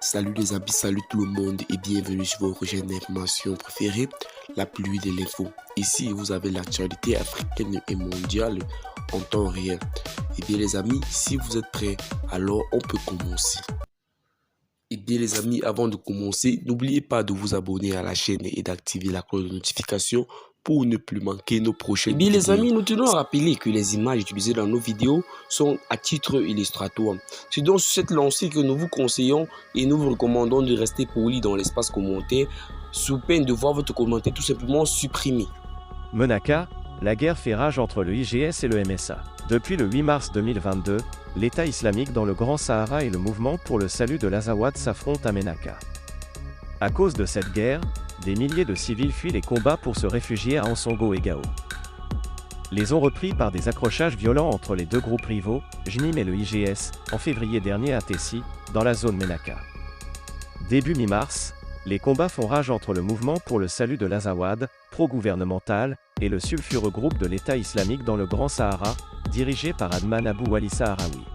Salut les amis, salut tout le monde et bienvenue sur votre chaîne d'information préférée, la pluie de l'info. Ici, vous avez l'actualité africaine et mondiale en temps réel. Et bien les amis, si vous êtes prêts, alors on peut commencer. Et bien les amis, avant de commencer, n'oubliez pas de vous abonner à la chaîne et d'activer la cloche de notification pour ne plus manquer nos prochaines vidéos. Les amis, nous tenons à rappeler que les images utilisées dans nos vidéos sont à titre illustratoire. C'est donc sur cette lancée que nous vous conseillons et nous vous recommandons de rester poli dans l'espace commentaire sous peine de voir votre commentaire tout simplement supprimé. Menaka, la guerre fait rage entre le IGS et le MSA. Depuis le 8 mars 2022, l'État islamique dans le Grand Sahara et le mouvement pour le salut de l'Azawad s'affrontent à Menaka. À cause de cette guerre, des milliers de civils fuient les combats pour se réfugier à Ansongo et Gao. Les ont repris par des accrochages violents entre les deux groupes rivaux, JNIM et le IGS, en février dernier à Tessi, dans la zone Menaka. Début mi-mars, les combats font rage entre le mouvement pour le salut de l'Azawad, pro-gouvernemental, et le sulfureux groupe de l'État islamique dans le Grand Sahara, dirigé par Adman Abou Walissa Harawi.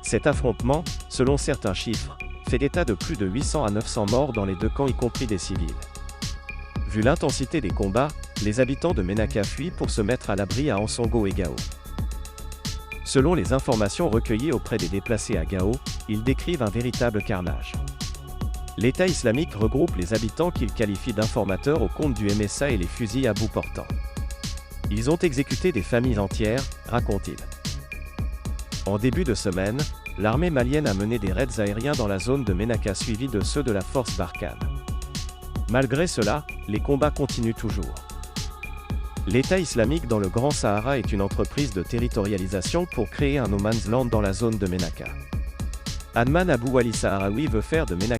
Cet affrontement, selon certains chiffres, fait état de plus de 800 à 900 morts dans les deux camps y compris des civils. Vu l'intensité des combats, les habitants de Menaka fuient pour se mettre à l'abri à Ansongo et Gao. Selon les informations recueillies auprès des déplacés à Gao, ils décrivent un véritable carnage. L'État islamique regroupe les habitants qu'il qualifie d'informateurs au compte du MSA et les fusille à bout portant. Ils ont exécuté des familles entières, raconte-t-il. En début de semaine, l'armée malienne a mené des raids aériens dans la zone de Menaka suivis de ceux de la force Barkhane. Malgré cela, les combats continuent toujours. L'État islamique dans le Grand Sahara est une entreprise de territorialisation pour créer un no man's land dans la zone de Menaka. Adman Abou Walissa Harawi veut faire de Menaka